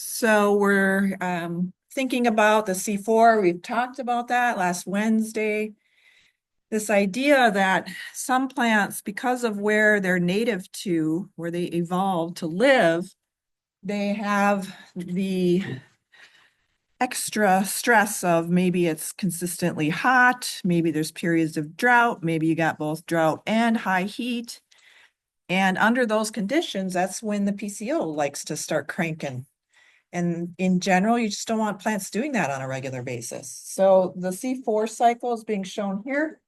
So we're thinking about the C4. We've talked about that last Wednesday. This idea that some plants, because of where they're native to, where they evolved to live, they have the extra stress of maybe it's consistently hot, maybe there's periods of drought, maybe you got both drought and high heat. And under those conditions, that's when the PCO likes to start cranking. And in general, you just don't want plants doing that on a regular basis. So the C4 cycle is being shown here.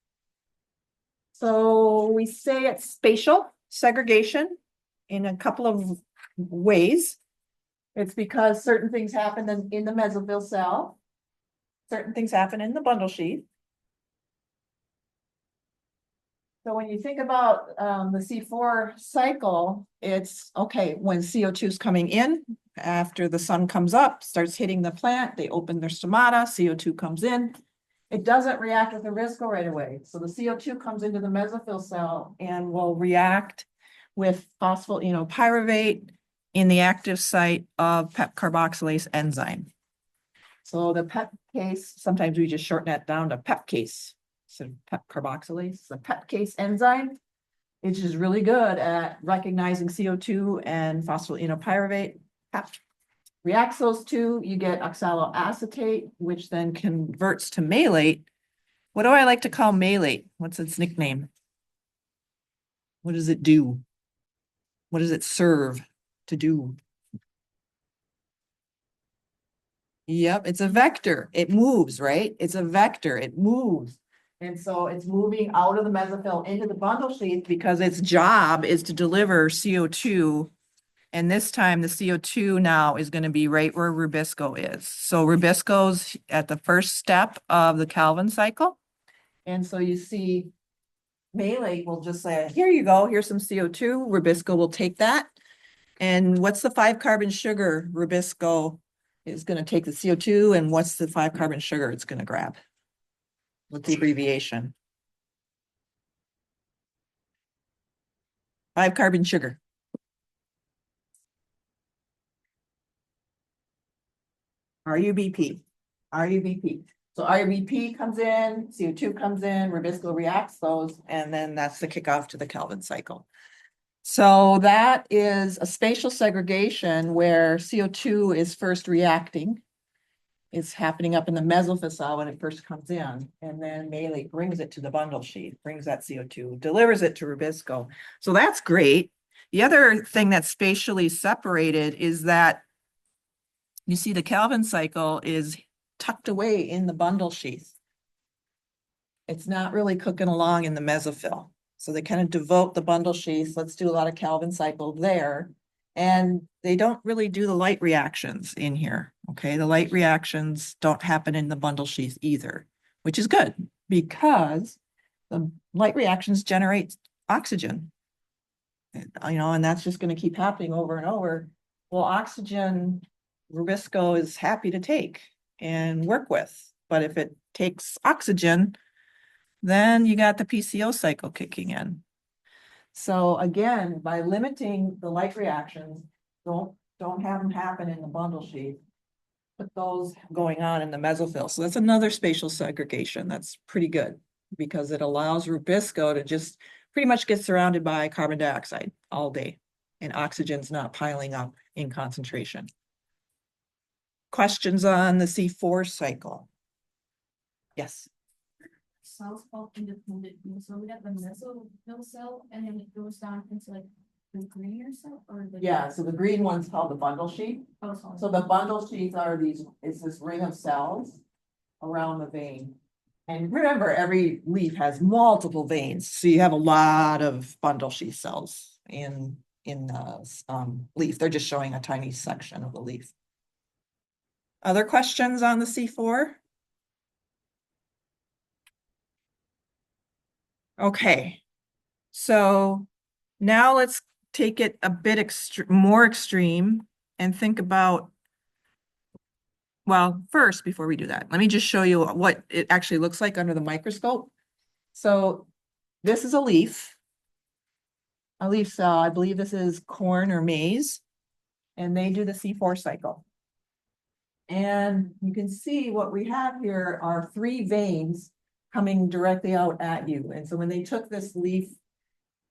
So we say it's spatial segregation in a couple of ways. It's because certain things happen in the mesophyll cell. Certain things happen in the bundle sheath. So when you think about the C4 cycle, it's okay, when CO2 is coming in, after the sun comes up, starts hitting the plant, they open their stomata, CO2 comes in. It doesn't react with the Ribisco right away. So the CO2 comes into the mesophyll cell and will react with phosphoenolpyruvate in the active site of PEP carboxylase enzyme. So the pepcase, sometimes we just shorten that down to pepcase. So PEP carboxylase, the pepcase enzyme, which is really good at recognizing CO2 and phosphoenolpyruvate. PEP reacts those two, you get oxaloacetate, which then converts to malate. What do I like to call malate? What's its nickname? What does it do? What does it serve to do? Yep, it's a vector. It moves, right? It's a vector. It moves. And so it's moving out of the mesophyll into the bundle sheath because its job is to deliver CO2. And this time the CO2 now is going to be right where Rubisco is. So Rubisco's at the first step of the Calvin cycle. And so you see malate will just say, here you go, here's some CO2. Rubisco will take that. And what's the 5-carbon sugar Rubisco is going to take the CO2, and what's the 5-carbon sugar it's going to grab? What's the abbreviation? 5-carbon sugar. RUBP. RUBP. So RUBP comes in, CO2 comes in, Rubisco reacts those, and then that's the kickoff to the Calvin cycle. So that is a spatial segregation where CO2 is first reacting. It's happening up in the mesophyll cell when it first comes in, and then malate brings it to the bundle sheath, brings that CO2, delivers it to Rubisco. So that's great. The other thing that's spatially separated is that you see the Calvin cycle is tucked away in the bundle sheath. It's not really cooking along in the mesophyll. So they kind of devote the bundle sheath. Let's do a lot of Calvin cycle there. And they don't really do the light reactions in here. Okay, the light reactions don't happen in the bundle sheath either, which is good because the light reactions generate oxygen. And that's just going to keep happening over and over. Well, oxygen, Rubisco is happy to take and work with. But if it takes oxygen, then you got the PCO cycle kicking in. So again, by limiting the light reactions, don't have them happen in the bundle sheath. Put those going on in the mesophyll. So that's another spatial segregation. That's pretty good because it allows Rubisco to just pretty much get surrounded by carbon dioxide all day, and oxygen's not piling up in concentration. Questions on the C4 cycle? Yes. Cells called independent. So we got the mesophyll cell and then it goes down into like the greener cell or the. Yeah, so the green one's called the bundle sheath. Oh, sorry. So the bundle sheaths are it's this ring of cells around the vein. And remember, every leaf has multiple veins. So you have a lot of bundle sheath cells in the leaf. They're just showing a tiny section of the leaf. Other questions on the C4? Okay, so now let's take it a bit more extreme and think about, well, first, before we do that, let me just show you what it actually looks like under the microscope. So this is a leaf cell. I believe this is corn or maize, and they do the C4 cycle. And you can see what we have here are three veins coming directly out at you. And so when they took this leaf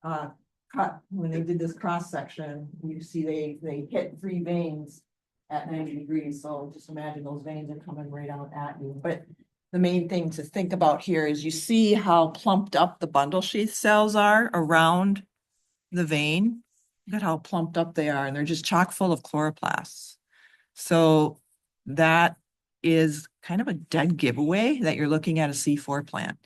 cut, when they did this cross section, you see they hit three veins at 90 degrees. So just imagine those veins are coming right out at you. But the main thing to think about here is you see how plumped up the bundle sheath cells are around the vein. Look at how plumped up they are, and they're just chock full of chloroplasts. So that is kind of a dead giveaway that you're looking at a C4 plant.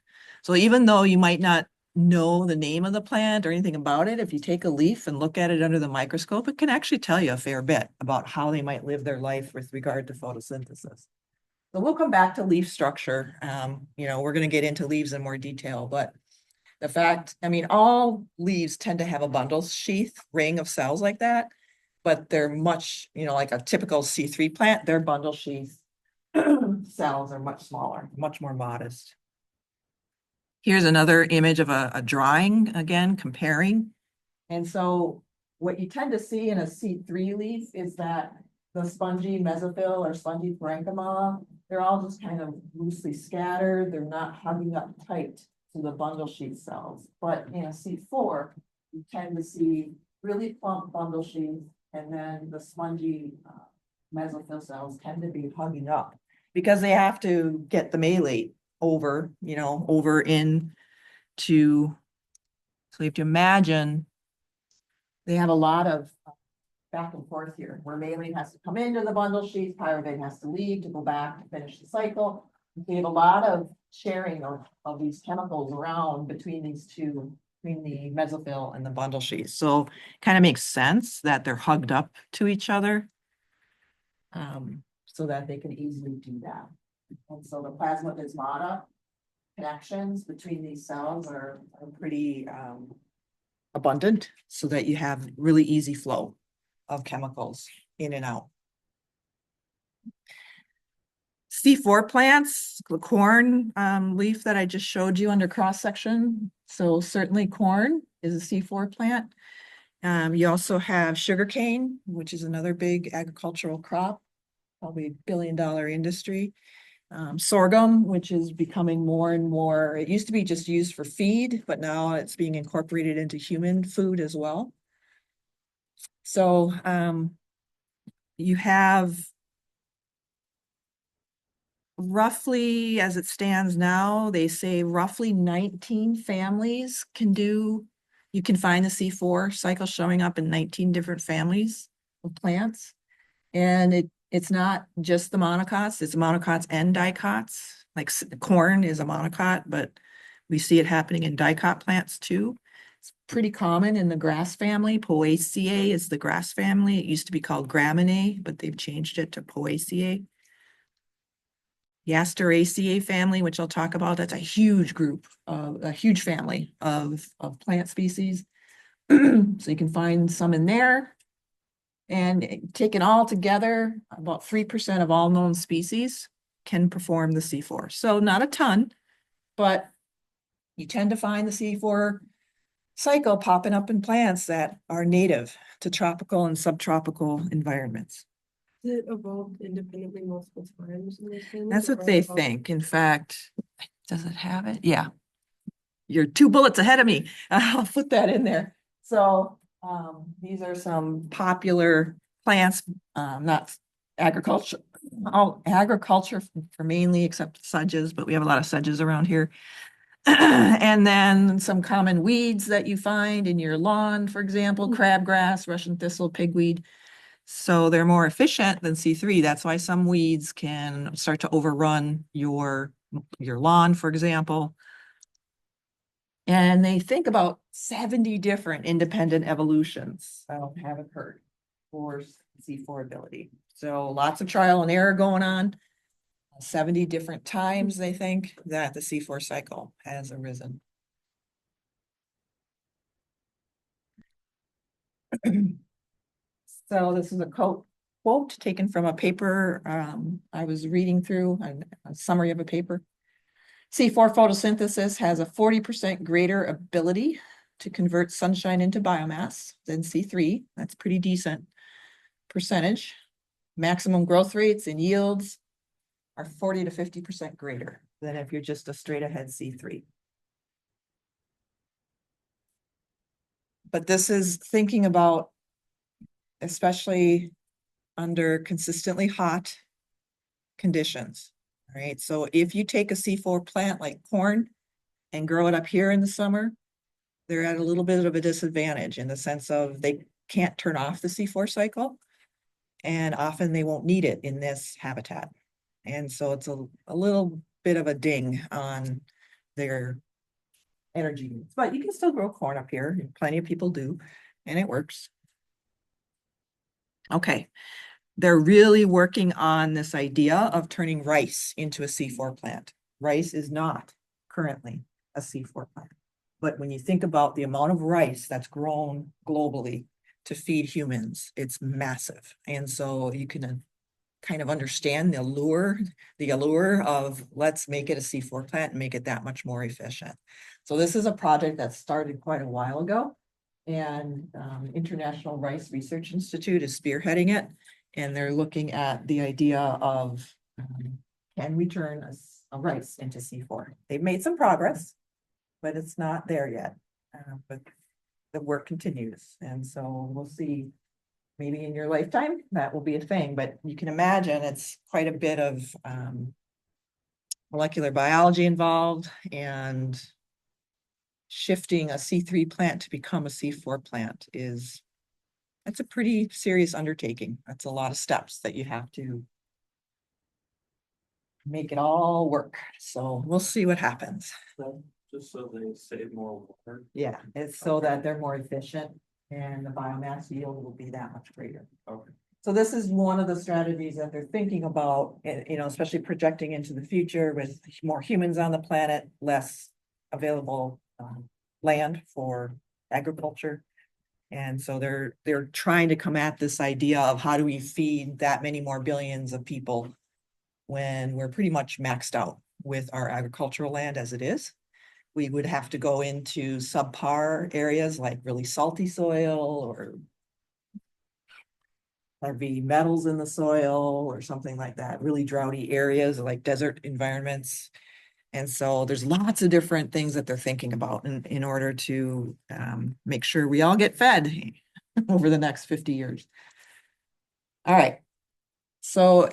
So even though you might not know the name of the plant or anything about it, if you take a leaf and look at it under the microscope, it can actually tell you a fair bit about how they might live their life with regard to photosynthesis. So we'll come back to leaf structure. We're going to get into leaves in more detail, but the fact, all leaves tend to have a bundle sheath ring of cells like that, but they're much, like a typical C3 plant, their bundle sheath cells are much smaller, much more modest. Here's another image of a drawing, again, comparing. And so what you tend to see in a C3 leaf is that the spongy mesophyll or spongy parenchyma, they're all just kind of loosely scattered. They're not hugging up tight to the bundle sheath cells. But in a C4, you tend to see really plump bundle sheath, and then the spongy mesophyll cells tend to be hugging up because they have to get the malate over in to, so you have to imagine they have a lot of back and forth here, where malate has to come into the bundle sheath, pyruvate has to leave to go back to finish the cycle. We have a lot of sharing of these chemicals around between these two, between the mesophyll and the bundle sheath. So kind of makes sense that they're hugged up to each other, so that they can easily do that. And so the plasmodesmata connections between these cells are pretty abundant, so that you have really easy flow of chemicals in and out. C4 plants, the corn leaf that I just showed you under cross section. So certainly corn is a C4 plant. You also have sugarcane, which is another big agricultural crop, probably $1 billion industry. Sorghum, which is becoming more and more, it used to be just used for feed, but now it's being incorporated into human food as well. So you have roughly, as it stands now, they say roughly 19 families you can find the C4 cycle showing up in 19 different families of plants. And it's not just the monocots, it's monocots and dicots. Like corn is a monocot, but we see it happening in dicot plants too. It's pretty common in the grass family. Poaceae is the grass family. It used to be called Gramineae, but they've changed it to Poaceae. The Asteraceae family, which I'll talk about, that's a huge group, a huge family of plant species. So you can find some in there. And taken all together, about 3% of all known species can perform the C4. So not a ton, but you tend to find the C4 cycle popping up in plants that are native to tropical and subtropical environments. Has it evolved independently multiple times in those families, That's or what they evolved- think. In fact, does it have it? Yeah. You're 2 bullets ahead of me. I'll put that in there. So these are some popular plants, not agriculture, all agriculture for mainly, except sedges, but we have a lot of sedges around here. And then some common weeds that you find in your lawn, for example, crabgrass, Russian thistle, pigweed. So they're more efficient than C3. That's why some weeds can start to overrun your lawn, for example. And they think about 70 different independent evolutions have occurred for C4 ability. So lots of trial and error going on. 70 different times they think that the C4 cycle has arisen. So this is a quote taken from a paper I was reading through, a summary of a paper. C4 photosynthesis has a 40% greater ability to convert sunshine into biomass than C3. That's pretty decent percentage. maximum growth rates and yields are 40 to 50% greater than if you're just a straight ahead C3. But this is thinking about, especially under consistently hot conditions, right? So if you take a C4 plant like corn and grow it up here in the summer, they're at a little bit of a disadvantage in the sense of they can't turn off the C4 cycle, and often they won't need it in this habitat. And so it's a little bit of a ding on their energy needs, but you can still grow corn up here. Plenty of people do, and it works. Okay, they're really working on this idea of turning rice into a C4 plant. Rice is not currently a C4 plant. But when you think about the amount of rice that's grown globally to feed humans, it's massive. And so you can kind of understand the allure of let's make it a C4 plant and make it that much more efficient. So this is a project that started quite a while ago, and International Rice Research Institute is spearheading it. And they're looking at the idea of can we turn a rice into C4? They've made some progress, but it's not there yet. But the work continues. And so we'll see, maybe in your lifetime, that will be a thing, but you can imagine it's quite a bit of molecular biology involved, and shifting a C3 plant to become a C4 plant that's a pretty serious undertaking. That's a lot of steps that you have to make it all work. So we'll see what happens. Just so they save more water. Yeah, it's so that they're more efficient and the biomass yield will be that much greater. Okay. So this is one of the strategies that they're thinking about, especially projecting into the future with more humans on the planet, less available land for agriculture. And so they're trying to come at this idea of how do we feed that many more billions of people when we're pretty much maxed out with our agricultural land as it is. We would have to go into subpar areas like really salty soil or heavy metals in the soil or something like that, really droughty areas like desert environments. And so there's lots of different things that they're thinking about in order to make sure we all get fed over the next 50 years. All right. So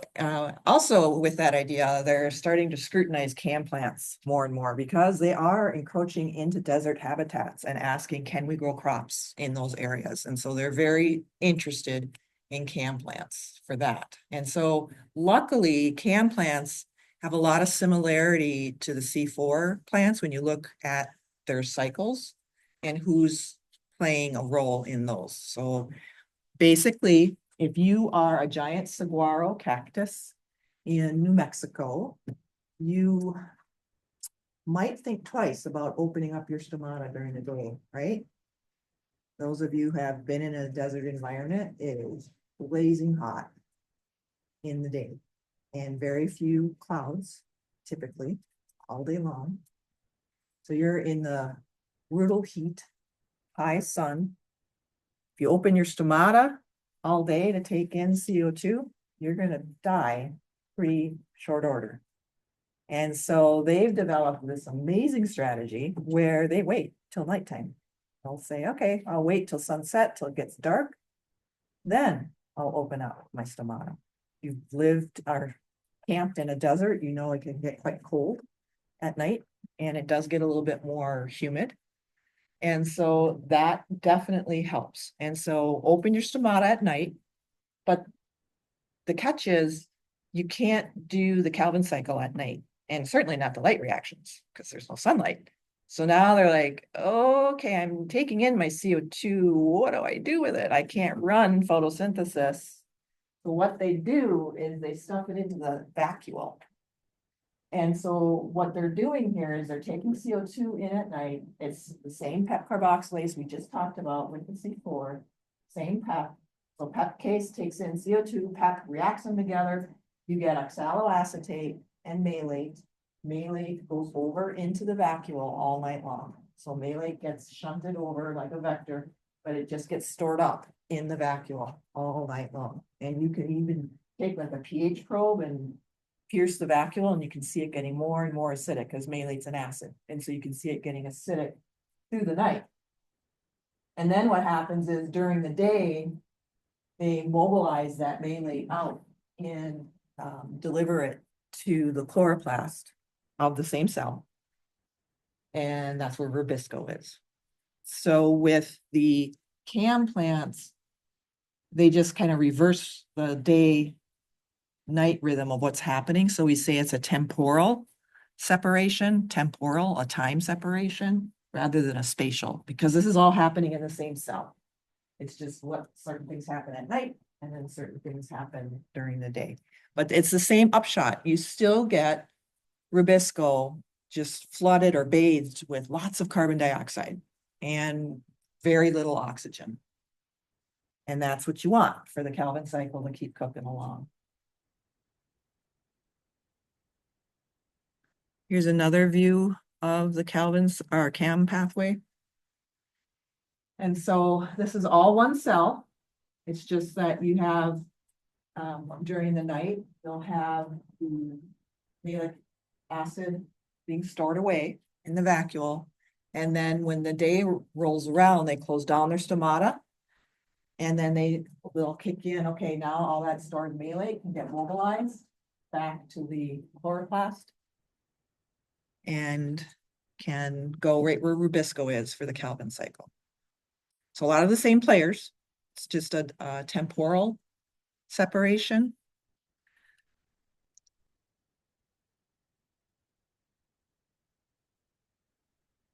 also with that idea, they're starting to scrutinize CAM plants more and more because they are encroaching into desert habitats and asking, can we grow crops in those areas? And so they're very interested in CAM plants for that. And so luckily, CAM plants have a lot of similarity to the C4 plants when you look at their cycles and who's playing a role in those. So basically, if you are a giant saguaro cactus in New Mexico, you might think twice about opening up your stomata during the day, right? Those of you who have been in a desert environment, it is blazing hot in the day and very few clouds, typically all day long. So you're in the brutal heat, high sun. If you open your stomata all day to take in CO2, you're going to die pretty short order. And so they've developed this amazing strategy where they wait till nighttime. They'll say, okay, I'll wait till sunset, till it gets dark. Then I'll open up my stomata. You've lived or camped in a desert, you know it can get quite cold at night, and it does get a little bit more humid. And so that definitely helps. And so open your stomata at night, but the catch is you can't do the Calvin cycle at night, and certainly not the light reactions because there's no sunlight. So now they're like, okay, I'm taking in my CO2. What do I do with it? I can't run photosynthesis. So what they do is they stuff it into the vacuole. And so what they're doing here is they're taking CO2 in at night. It's the same PEP carboxylase we just talked about with the C4, same PEP. So PEP case takes in CO2, PEP reacts them together. You get oxaloacetate and malate. Malate goes over into the vacuole all night long. So malate gets shunted over like a vector, but it just gets stored up in the vacuole all night long. And you can even take like a pH probe and pierce the vacuole, and you can see it getting more and more acidic, because malate's an acid, and so you can see it getting acidic through the night. And then what happens is during the day, they mobilize that malate out and deliver it to the chloroplast of the same cell. And that's where rubisco is. So with the CAM plants, they just kind of reverse the day-night rhythm of what's happening. So we say it's a temporal separation, a time separation, rather than a spatial, because this is all happening in the same cell. It's just what certain things happen at night and then certain things happen during the day. But it's the same upshot. You still get rubisco just flooded or bathed with lots of carbon dioxide and very little oxygen. And that's what you want for the Calvin cycle to keep cooking along. Here's another view of the CAM pathway. And so this is all one cell. It's just that you have, during the night, you'll have the malic acid being stored away in the vacuole. And then when the day rolls around, they close down their stomata. And then they will kick in, okay, now all that stored malate can get mobilized back to the chloroplast and can go right where rubisco is for the Calvin cycle. So a lot of the same players. It's just a temporal separation.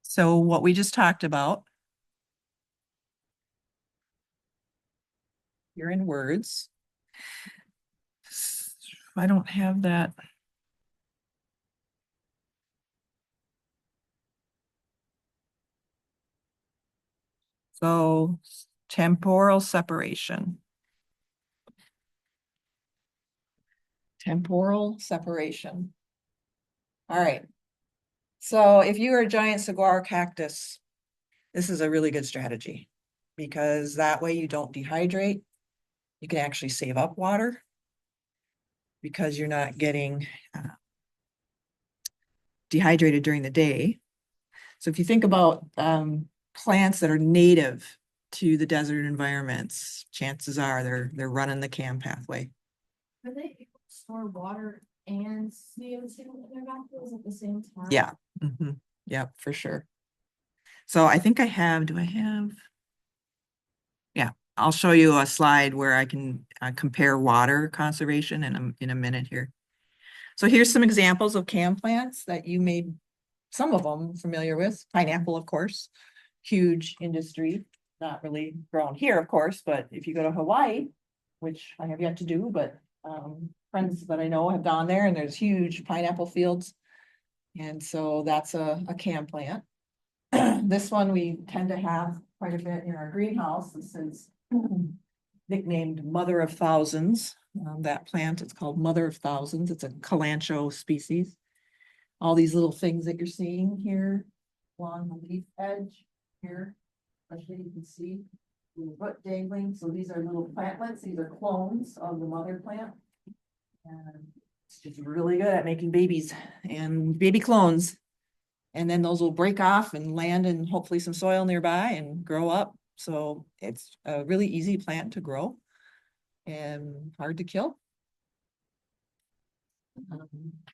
So what we just talked about here in words. I don't have that. So temporal separation. Temporal separation. All right. So if you are a giant saguaro cactus, this is a really good strategy, because that way you don't dehydrate. You can actually save up water because you're not getting dehydrated during the day. So if you think about plants that are native to the desert environments, chances are they're running the CAM pathway. Are they able to store water and CO2 in their vacuoles at the same time? Yeah. Yeah, for sure. So I think I have, do I have? Yeah, I'll show you a slide where I can compare water conservation in a minute here. So here's some examples of CAM plants that you may, some of them familiar with. Pineapple, of course, huge industry, not really grown here, of course, but if you go to Hawaii, which I have yet to do, but friends that I know have gone there, and there's huge pineapple fields. And so that's a CAM plant. This one we tend to have quite a bit in our greenhouse. This is nicknamed Mother of Thousands. That plant, it's called Mother of Thousands. It's a Kalanchoe species. All these little things that you're seeing here along the leaf edge here, especially you can see the root dangling. So these are little plantlets. These are clones of the mother plant. And it's just really good at making babies and baby clones. And then those will break off and land in hopefully some soil nearby and grow up. So it's a really easy plant to grow and hard to kill.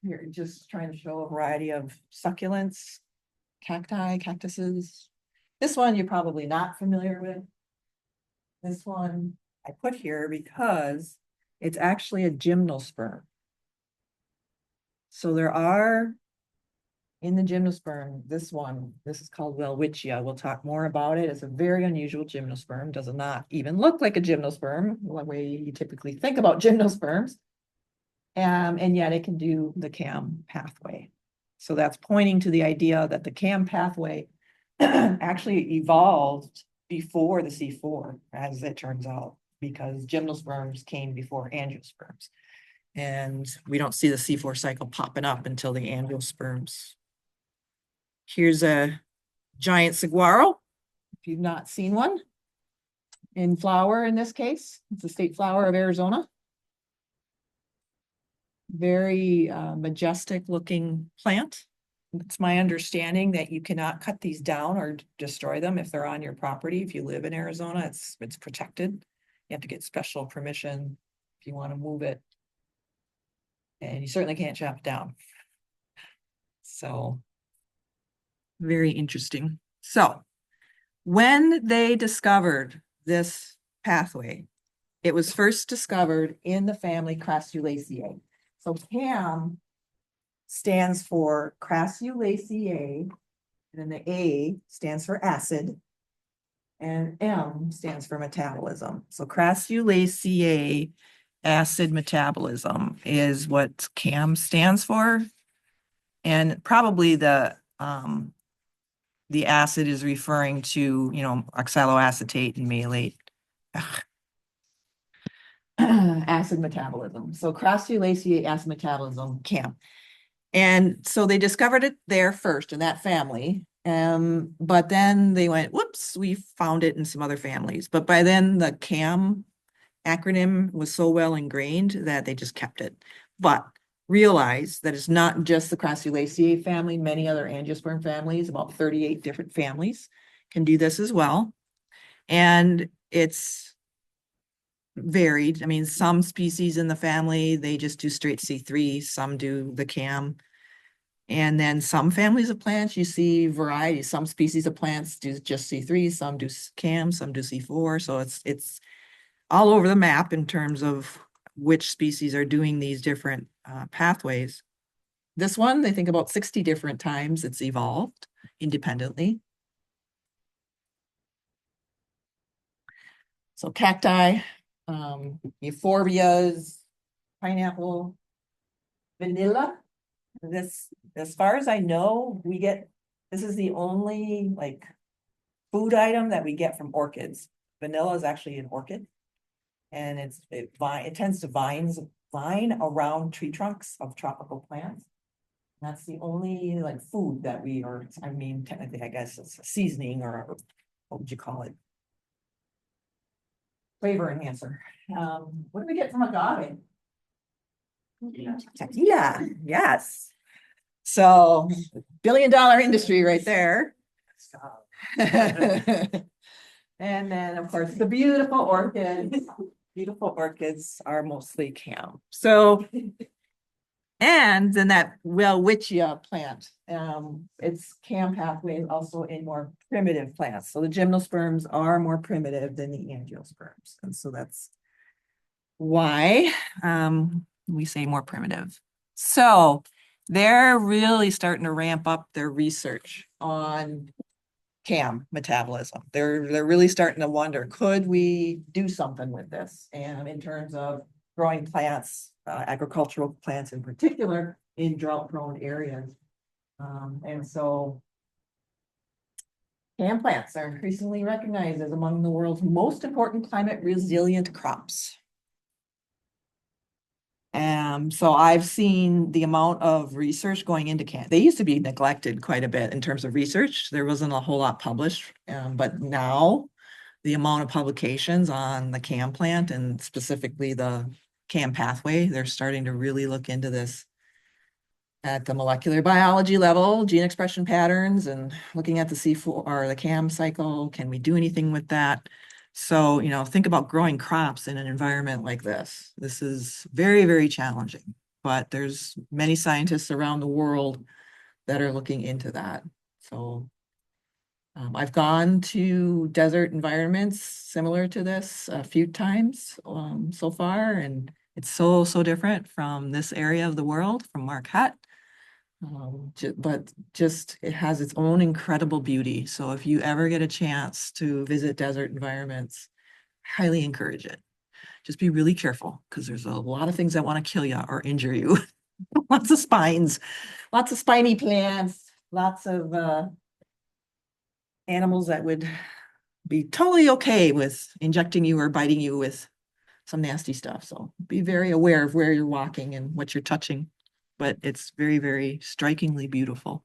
Here, just trying to show a variety of succulents, cacti, cactuses. This one you're probably not familiar with. This one I put here because it's actually a gymnosperm. So there are, in the gymnosperm, this is called Welwitschia. We'll talk more about it. It's a very unusual gymnosperm. Does not even look like a gymnosperm, the way you typically think about gymnosperms. And yet it can do the CAM pathway. So that's pointing to the idea that the CAM pathway actually evolved before the C4, as it turns out, because gymnosperms came before angiosperms. And we don't see the C4 cycle popping up until the angiosperms. Here's a giant saguaro, if you've not seen one, in flower in this case. It's the state flower of Arizona. very majestic looking plant. It's my understanding that you cannot cut these down or destroy them if they're on your property. If you live in Arizona, it's protected. You have to get special permission if you want to move it. And you certainly can't chop it down. So very interesting. So when they discovered this pathway, it was first discovered in the family Crassulaceae. So CAM stands for Crassulaceae, and then the A stands for acid, and M stands for metabolism. So Crassulaceae acid metabolism is what CAM stands for. And probably the acid is referring to, oxaloacetate and malate. Acid metabolism. So Crassulaceae acid metabolism, CAM. And so they discovered it there first in that family. But then they went, whoops, we found it in some other families. But by then the CAM acronym was so well ingrained that they just kept it. But realize that it's not just the Crassulaceae family, many other angiosperm families, about 38 different families can do this as well. And it's varied. I mean, some species in the family, they just do straight C3, some do the CAM. And then some families of plants, you see variety. Some species of plants do just C3, some do CAM, some do C4. So it's all over the map in terms of which species are doing these different pathways. This one, they think about 60 different times it's evolved independently. So cacti, euphorbias, pineapple, vanilla. This, as far as I know, this is the only like food item that we get from orchids. Vanilla is actually an orchid. And it tends to vine around tree trunks of tropical plants. That's the only like food that I mean, technically, I guess it's a seasoning or what would you call it? Flavor enhancer. What do we get from agave? Tequila, yes. So billion-dollar industry right there. And then, of course, the beautiful orchids. Beautiful orchids are mostly CAM. So, and then that Welwitschia plant, its CAM pathway is also in more primitive plants. So the gymnosperms are more primitive than the angiosperms. And so that's why we say more primitive. So they're really starting to ramp up their research on CAM metabolism. They're really starting to wonder, could we do something with this? And in terms of growing plants, agricultural plants in particular, in drought-prone areas. And so CAM plants are increasingly recognized as among the world's most important climate resilient crops. So I've seen the amount of research going into CAM. They used to be neglected quite a bit in terms of research. There wasn't a whole lot published, but now the amount of publications on the CAM plant and specifically the CAM pathway, they're starting to really look into this at the molecular biology level, gene expression patterns, and looking at the C4 or the CAM cycle. Can we do anything with that? So, think about growing crops in an environment like this. This is very, very challenging, but there's many scientists around the world that are looking into that. So I've gone to desert environments similar to this a few times so far, and it's so different from this area of the world, from Marquette. But just it has its own incredible beauty. So if you ever get a chance to visit desert environments, highly encourage it. Just be really careful because there's a lot of things that want to kill you or injure you. Lots of spines, lots of spiny plants, lots of animals that would be totally okay with injecting you or biting you with some nasty stuff. So be very aware of where you're walking and what you're touching. But it's very, very strikingly beautiful.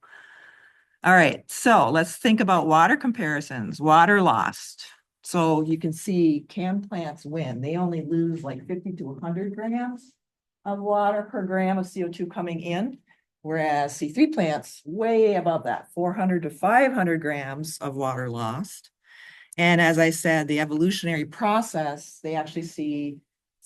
All right, so let's think about water comparisons, water lost. So you can see CAM plants win. They only lose like 50 to 100 grams of water per gram of CO2 coming in. Whereas C3 plants way above that, 400 to 500 grams of water lost. And as I said, the evolutionary process, they actually see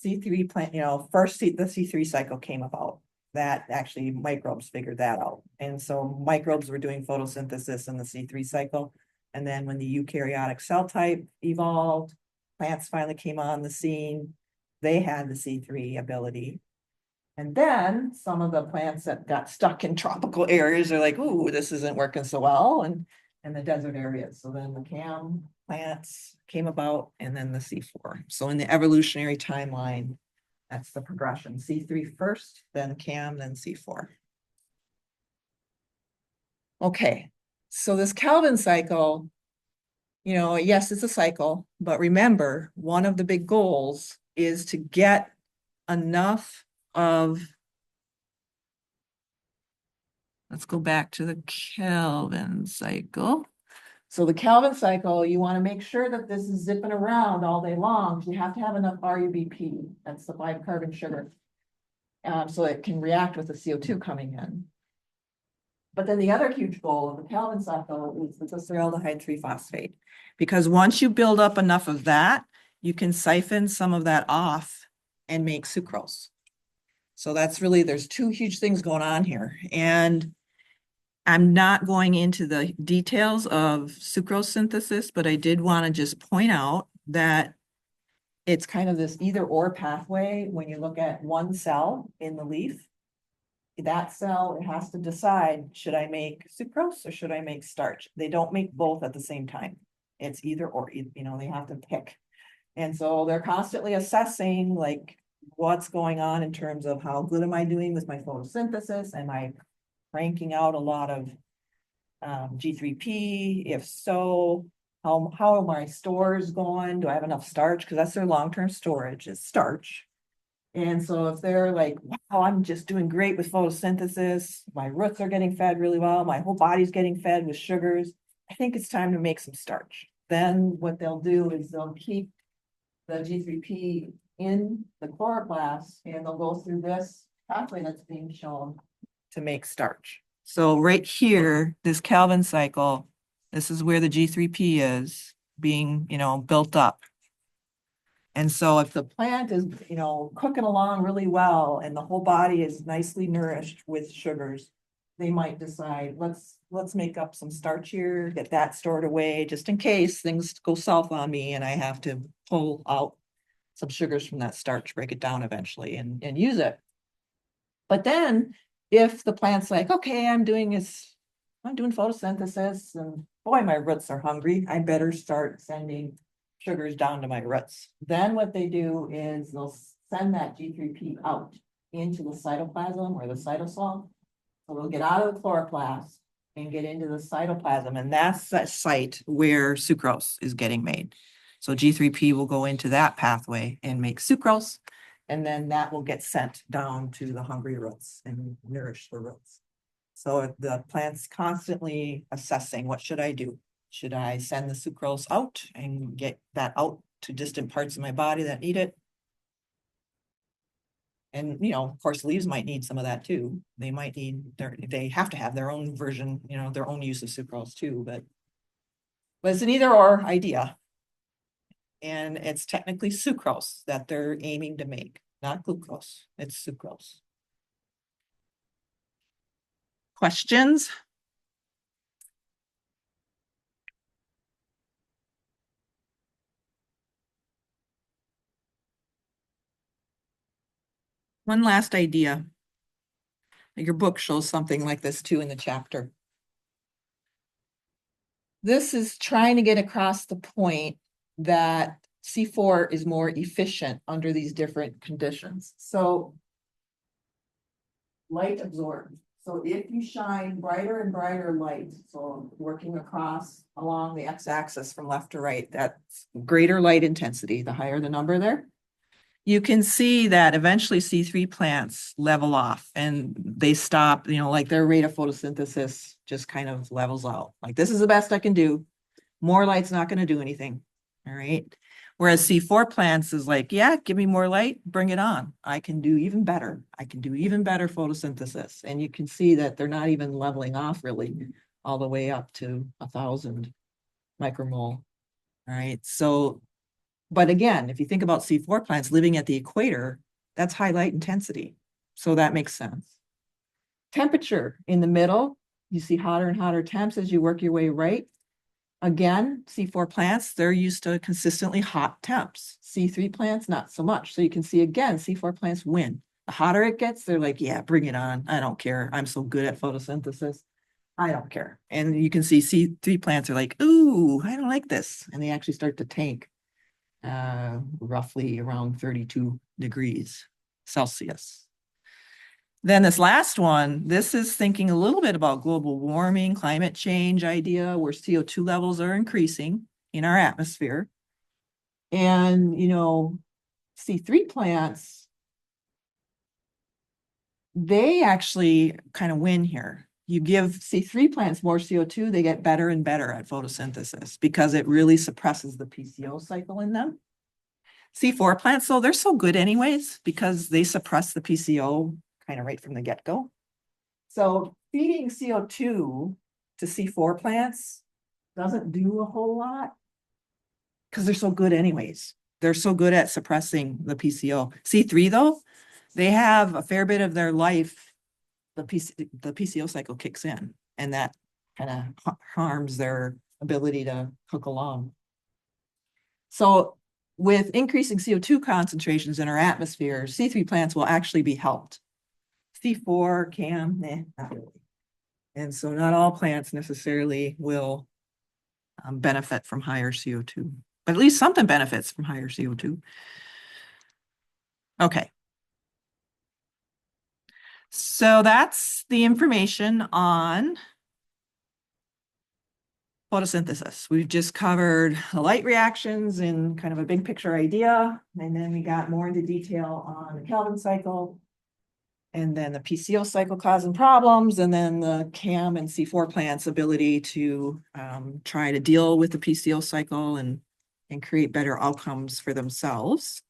C3 plant, the C3 cycle came about. That actually microbes figured that out. And so microbes were doing photosynthesis in the C3 cycle. And then when the eukaryotic cell type evolved, plants finally came on the scene. They had the C3 ability. And then some of the plants that got stuck in tropical areas are like, ooh, this isn't working so well, and the desert areas. So then the CAM plants came about, and then the C4. So in the evolutionary timeline, that's the progression. C3 first, then CAM, then C4. Okay, so this Calvin cycle, yes, it's a cycle, but remember, one of the big goals is to get enough of, let's go back to the Calvin cycle. So the Calvin cycle, you want to make sure that this is zipping around all day long. You have to have enough RUBP, that's the 5-carbon sugar, so it can react with the CO2 coming in. But then the other huge goal of the Calvin cycle is the glyceraldehyde 3-phosphate, because once you build up enough of that, you can siphon some of that off and make sucrose. So that's really, there's two huge things going on here. And I'm not going into the details of sucrose synthesis, but I did want to just point out that it's kind of this either or pathway. When you look at one cell in the leaf, that cell, it has to decide, should I make sucrose or should I make starch? They don't make both at the same time. It's either or, they have to pick. And so they're constantly assessing like what's going on in terms of how good am I doing with my photosynthesis? Am I cranking out a lot of G3P? If so, how are my stores going? Do I have enough starch? Because that's their long-term storage is starch. And so if they're like, wow, I'm just doing great with photosynthesis, my roots are getting fed really well, my whole body's getting fed with sugars, I think it's time to make some starch. Then what they'll do is they'll keep the G3P in the chloroplast and they'll go through this pathway that's being shown to make starch. So right here, this Calvin cycle, this is where the G3P is being, built up. And so if the plant is, cooking along really well and the whole body is nicely nourished with sugars, they might decide, let's make up some starch here, get that stored away, just in case things go south on me and I have to pull out some sugars from that starch, break it down eventually and use it. But then if the plant's like, okay, I'm doing photosynthesis and boy, my roots are hungry, I better start sending sugars down to my roots. Then what they do is they'll send that G3P out into the cytoplasm or the cytosol. So they'll get out of the chloroplast and get into the cytoplasm, and that's that site where sucrose is getting made. So G3P will go into that pathway and make sucrose, and then that will get sent down to the hungry roots and nourish the roots. So the plant's constantly assessing, what should I do? Should I send the sucrose out and get that out to distant parts of my body that need it? And, of course, leaves might need some of that too. They might need they have to have their own version, their own use of sucrose too, but it's an either or idea. And it's technically sucrose that they're aiming to make, not glucose, it's sucrose. Questions? One last idea. Your book shows something like this too in the chapter. This is trying to get across the point that C4 is more efficient under these different conditions. So light absorbed. So if you shine brighter and brighter light, so working across along the x-axis from left to right, that's greater light intensity, the higher the number there. You can see that eventually C3 plants level off and they stop, like their rate of photosynthesis just kind of levels out. Like, this is the best I can do. More light's not going to do anything. All right. Whereas C4 plants is like, yeah, give me more light, bring it on. I can do even better. I can do even better photosynthesis. And you can see that they're not even leveling off really all the way up to 1,000 micromole. All right. So, but again, if you think about C4 plants living at the equator, that's high light intensity. So that makes sense. Temperature in the middle, you see hotter and hotter temps as you work your way right. Again, C4 plants, they're used to consistently hot temps. C3 plants, not so much. So you can see again, C4 plants win. The hotter it gets, they're like, yeah, bring it on. I don't care. I'm so good at photosynthesis. I don't care. And you can see C3 plants are like, ooh, I don't like this. And they actually start to tank roughly around 32 degrees Celsius. Then this last one, this is thinking a little bit about global warming, climate change idea, where CO2 levels are increasing in our atmosphere. And, you know, C3 plants, they actually kind of win here. You give C3 plants more CO2, they get better and better at photosynthesis because it really suppresses the PCO cycle in them. C4 plants, though, they're so good anyways because they suppress the PCO kind of right from the get-go. So feeding CO2 to C4 plants doesn't do a whole lot because they're so good anyways. They're so good at suppressing the PCO. C3 though, they have a fair bit of their life, the PCO cycle kicks in and that kind of harms their ability to hook along. So with increasing CO2 concentrations in our atmosphere, C3 plants will actually be helped. C4, CAM, not really. And so not all plants necessarily will benefit from higher CO2, but at least something benefits from higher CO2. Okay. So that's the information on photosynthesis. We've just covered the light reactions in kind of a big picture idea, and then we got more into detail on the Kelvin cycle, and then the PCO cycle causing problems, and then the CAM and C4 plants' ability to try to deal with the PCO cycle and create better outcomes for themselves.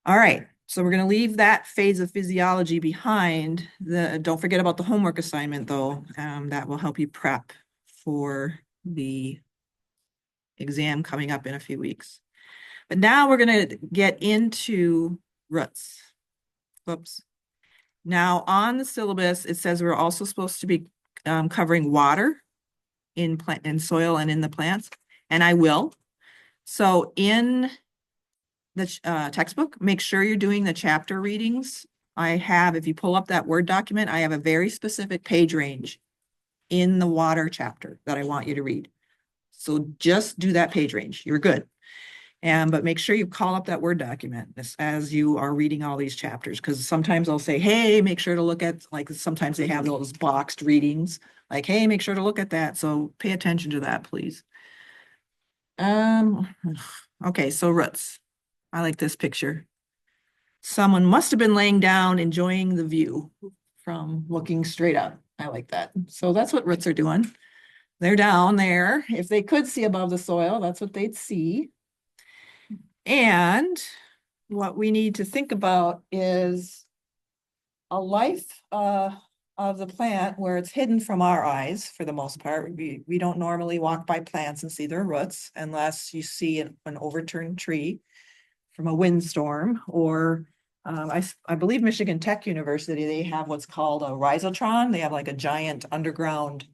All right, so we're going to leave that phase of physiology behind. Don't forget about the homework assignment, though. That will help you prep for the exam coming up in a few weeks. But now we're going to get into roots. Whoops. Now on the syllabus, it says we're also supposed to be covering water in soil and in the plants, and I will. So in the textbook, make sure you're doing the chapter readings. I have, if you pull up that Word document, I have a very specific page range in the water chapter that I want you to read. So just do that page range. You're good. But make sure you call up that Word document as you are reading all these chapters, because sometimes I'll say, hey, make sure to look at, like, sometimes they have those boxed readings, like, hey, make sure to look at that. So pay attention to that, please. Okay, so roots. I like this picture. Someone must have been laying down, enjoying the view from looking straight up. I like that. So that's what roots are doing. They're down there. If they could see above the soil, that's what they'd see. And what we need to think about is a life of the plant where it's hidden from our eyes for the most part. We don't normally walk by plants and see their roots unless you see an overturned tree from a windstorm, or I believe Michigan Tech University, they have what's called a rhizotron. They have like a giant underground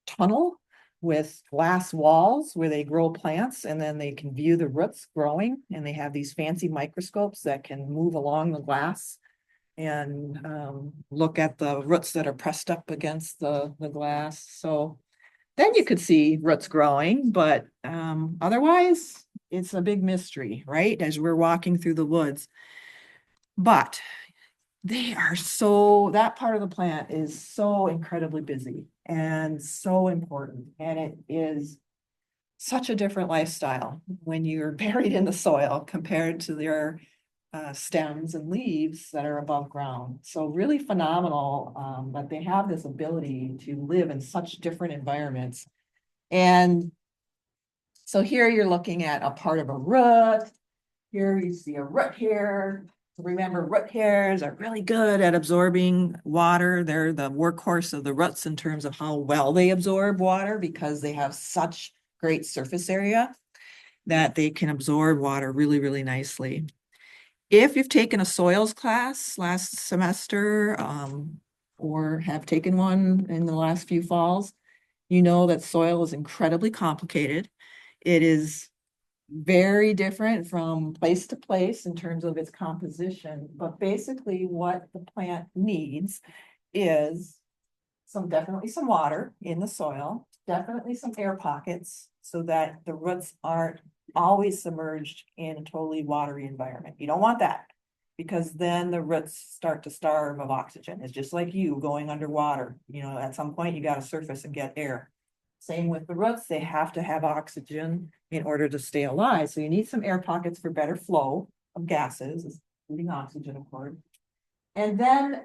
tunnel with glass walls where they grow plants, and then they can view the roots growing, and they have these fancy microscopes that can move along the glass and look at the roots that are pressed up against the glass. So then you could see roots growing, but otherwise it's a big mystery, right? As we're walking through the woods. But they are that part of the plant is so incredibly busy and so important. And it is such a different lifestyle when you're buried in the soil compared to their stems and leaves that are above ground. So really phenomenal that they have this ability to live in such different environments. And So here you're looking at a part of a root. Here you see a root hair. Remember, root hairs are really good at absorbing water. They're the workhorse of the roots in terms of how well they absorb water because they have such great surface area that they can absorb water really, really nicely. If you've taken a soils class last semester, or have taken one in the last few falls, you know that soil is incredibly complicated. It is very different from place to place in terms of its composition, but basically what the plant needs is definitely some water in the soil, definitely some air pockets so that the roots aren't always submerged in a totally watery environment. You don't want that because then the roots start to starve of oxygen. It's just like you going underwater. You know, at some point you got to surface and get air. Same with the roots, they have to have oxygen in order to stay alive. So you need some air pockets for better flow of gases, including oxygen, of course. And then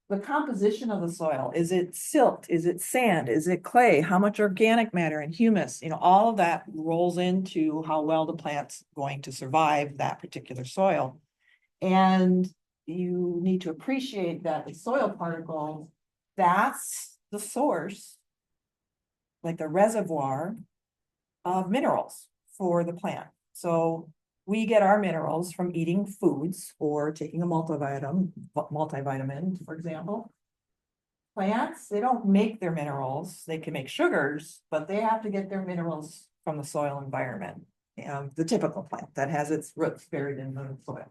the composition of the soil, is it silt? Is it sand? Is it clay? How much organic matter and humus? You know, all of that rolls into how well the plant's going to survive that particular soil. And you need to appreciate that the soil particles, that's the source, like the reservoir of minerals for the plant. So we get our minerals from eating foods or taking a multivitamin, for example. Plants, they don't make their minerals. They can make sugars, but they have to get their minerals from the soil environment. The typical plant that has its roots buried in the soil.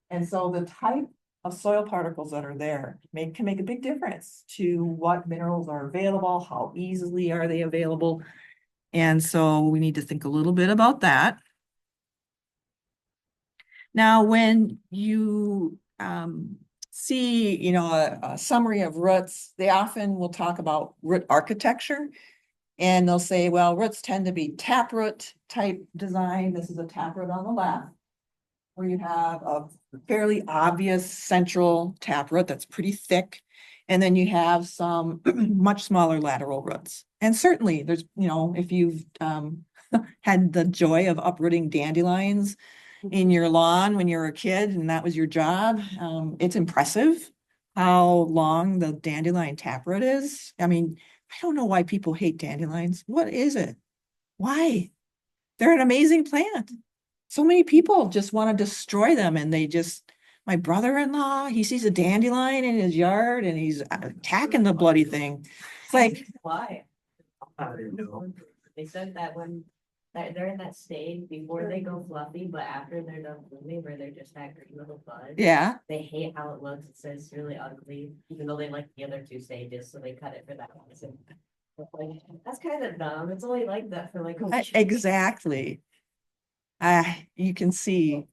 And so the type of soil particles that are there can make a big difference to what minerals are available, how easily are they available. And so we need to think a little bit about that. Now, when you see, you know, a summary of roots, they often will talk about root architecture. And they'll say, well, roots tend to be taproot type design. This is a taproot on the left, where you have a fairly obvious central taproot that's pretty thick. And then you have some much smaller lateral roots. And certainly there's, you know, if you've had the joy of uprooting dandelions in your lawn when you were a kid and that was your job, it's impressive how long the dandelion taproot is. I mean, I don't know why people hate dandelions. What is it? Why? They're an amazing plant. So many people just want to destroy them and my brother-in-law, he sees a dandelion in his yard and he's attacking the bloody thing. It's like, Why? I didn't know. They said that when they're in that stage before they go fluffy, but after they're done blooming, where they're just that green little bud. yeah, They hate how it looks. It says it's really ugly, even though they like the other two stages, so they cut it for that one. So, that's kind of dumb. It's only like that for like. exactly. You can see.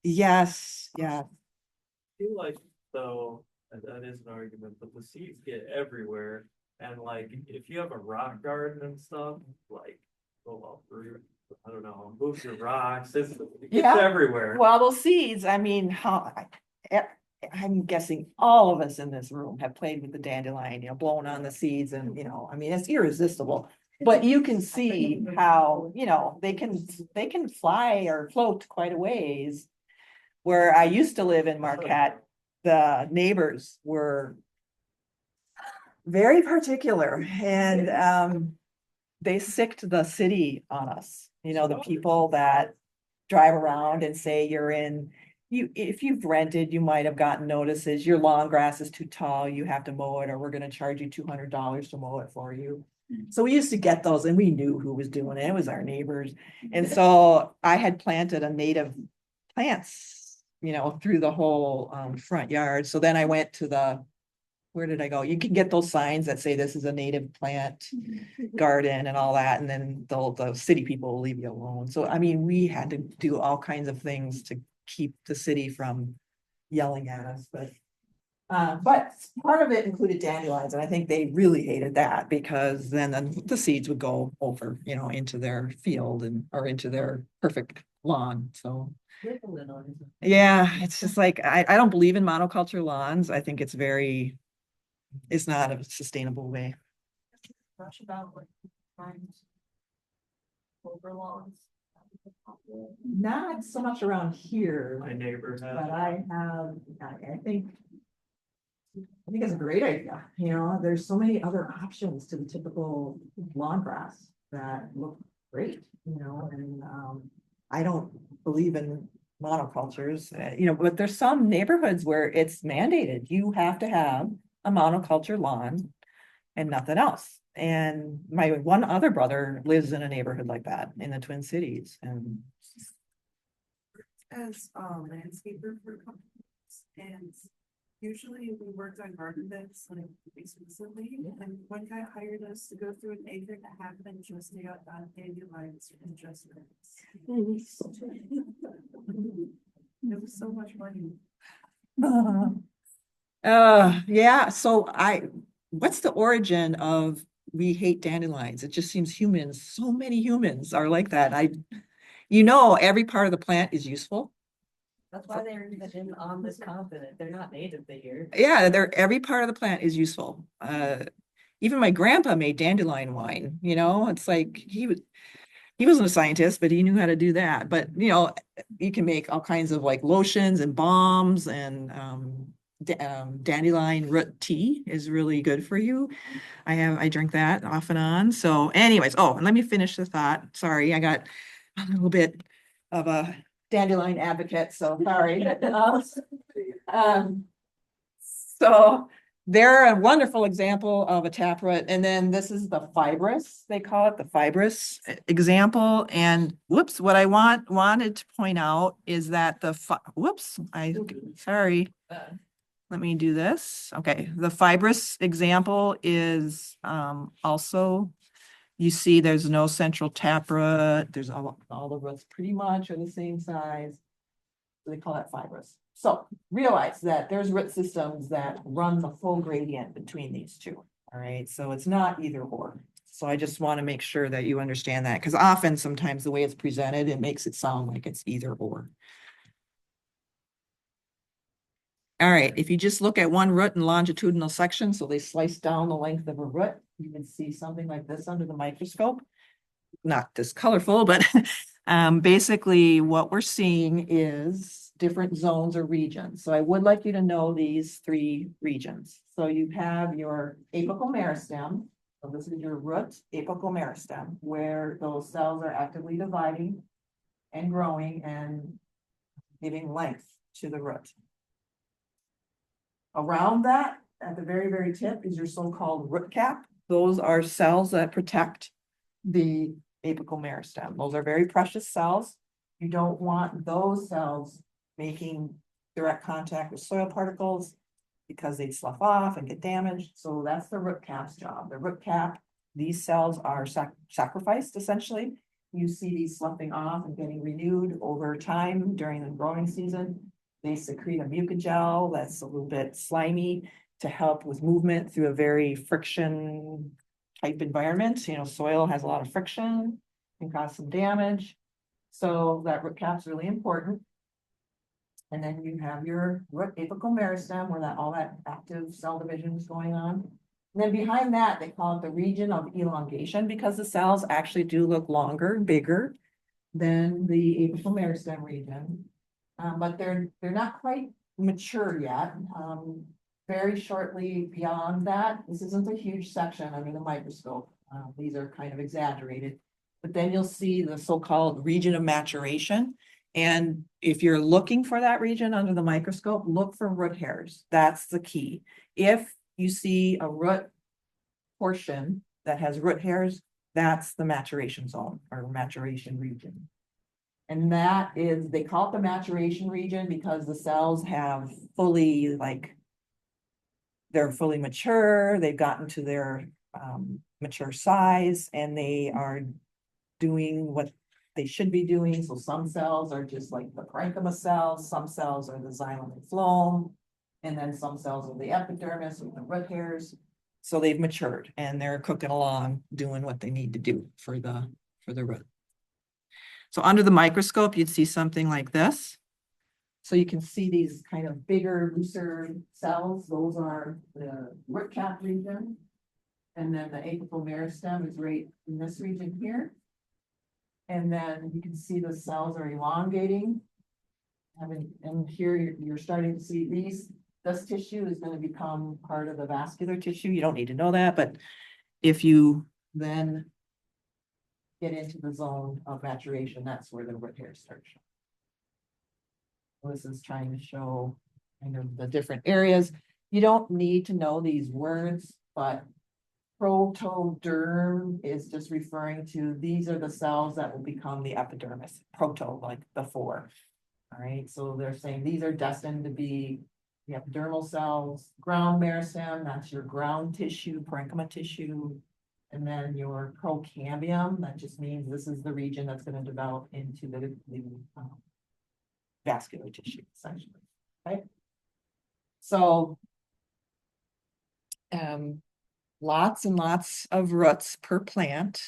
Yes, yeah. I feel like, though, that is an argument, but the seeds get everywhere. And like, if you have a rock garden and stuff, like, I don't know, move your rocks, it Yeah. gets everywhere. Well, those seeds, I mean, I'm guessing all of us in this room have played with the dandelion, you know, blowing on the seeds and, you know, I mean, it's irresistible. But you can see how, you know, they can fly or float quite a ways. Where I used to live in Marquette, the neighbors were very particular and they sicked the city on us. You know, the people that drive around and say if you've rented, you might have gotten notices, your lawn grass is too tall, you have to mow it, or we're gonna charge you $200 to mow it for you. So we used to get those and we knew who was doing it. It was our neighbors. And so I had planted a native plants, you know, through the whole front yard. So then I went to where did I go? You can get those signs that say this is a native plant garden and all that. And then the city people will leave you alone. So, I mean, we had to do all kinds of things to keep the city from yelling at us, but part of it included dandelions, and I think they really hated that because then the seeds would go over, you know, into their field or into their perfect lawn, so. Yeah, it's just like, I don't believe in monoculture lawns. I think it's not a sustainable way. Rush about like Overlongs. Not so much around here, My neighbor but has. I have, I think. I think it's a great idea, you know, there's so many other options to the typical lawn grass that look great, you know, and, I don't believe in monocultures, you know, but there's some neighborhoods where it's mandated, you have to have a monoculture lawn and nothing else. And my one other brother lives in a neighborhood like that in the Twin Cities, and As a landscaper for companies, and usually we worked on garden beds like exclusively, and one guy hired us to go through an acre and a half and just lay out on dandelions and just reds. It was so much money. yeah, so what's the origin of we hate dandelions? It just seems humans, so many humans are like that. You know, every part of the plant is useful. That's why they're even on this continent. They're not native here. Yeah, every part of the plant is useful. Even my grandpa made dandelion wine, you know, it's like he wasn't a scientist, but he knew how to do that. But, you know, you can make all kinds of like lotions and balms, and dandelion root tea is really good for you. I drink that off and on. So anyways, oh, and let me finish the thought. Sorry, I got a little bit of a dandelion advocate, so sorry. So they're a wonderful example of a taproot, and then this is the fibrous, they call it the fibrous example. And whoops, what I wanted to point out is that sorry. Let me do this. Okay, the fibrous example is also, you see there's no central taproot. There's all the roots pretty much are the same size. They call that fibrous. So realize that there's root systems that run the full gradient between these two. All right, so it's not either or. So I just want to make sure that you understand that, because often sometimes the way it's presented, it makes it sound like it's either or. All right, if you just look at one root in longitudinal section, so they slice down the length of a root, you can see something like this under the microscope. Not this colorful, but basically what we're seeing is different zones or regions. So I would like you to know these three regions. So you have your apical meristem. So this is your root apical meristem, where those cells are actively dividing and growing and giving length to the root. Around that, at the very, very tip, is your so-called root cap. Those are cells that protect the apical meristem. Those are very precious cells. You don't want those cells making direct contact with soil particles because they slough off and get damaged. So that's the root cap's job. The root cap, these cells are sacrificed essentially. You see these sloughing off and getting renewed over time during the growing season. They secrete a mucogel that's a little bit slimy to help with movement through a very friction type environment. You know, soil has a lot of friction, can cause some damage. So that root cap's really important. And then you have your root apical meristem where all that active cell division is going on. And then behind that, they call it the region of elongation, because the cells actually do look longer, bigger than the apical meristem region. But they're not quite mature yet. Very shortly beyond that, this isn't a huge section under the microscope. These are kind of exaggerated, but then you'll see the so-called region of maturation. And if you're looking for that region under the microscope, look for root hairs. That's the key. If you see a root portion that has root hairs, that's the maturation zone or maturation region. And that is, they call it the maturation region because the cells have fully, they're fully mature, they've gotten to their mature size, and they are doing what they should be doing. So some cells are just like the parenchyma cells, some cells are the xylem and phloem, and then some cells are the epidermis with the root hairs. So they've matured and they're cooking along, doing what they need to do for the root. So under the microscope, you'd see something like this. So you can see these kind of bigger, looser cells. Those are the root cap region. And then the apical meristem is right in this region here. And then you can see the cells are elongating. And here you're starting to see this tissue is gonna become part of the vascular tissue. You don't need to know that, but if you then get into the zone of maturation, that's where the root hairs start showing. This is trying to show kind of the different areas. You don't need to know these words, but protoderm is just referring to, these are the cells that will become the epidermis, proto, like before. All right, so they're saying these are destined to be the epidermal cells, ground meristem, that's your ground tissue, parenchyma tissue. And then your procambium, that just means this is the region that's gonna develop into the vascular tissue, essentially, okay? So lots and lots of roots per plant.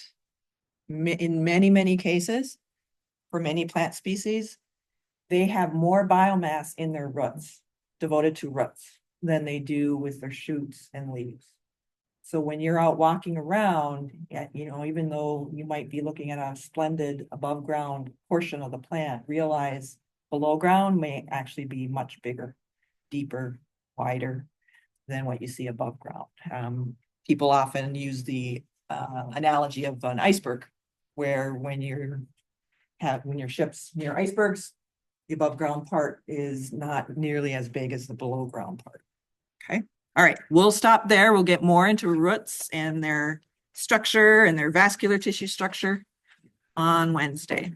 In many, many cases, for many plant species, they have more biomass in their roots, devoted to roots, than they do with their shoots and leaves. So when you're out walking around, you know, even though you might be looking at a splendid above ground portion of the plant, realize below ground may actually be much bigger, deeper, wider than what you see above ground. People often use the analogy of an iceberg, where when your ship's near icebergs, the above ground part is not nearly as big as the below ground part. Okay, all right, we'll stop there. We'll get more into roots and their structure and their vascular tissue structure on Wednesday.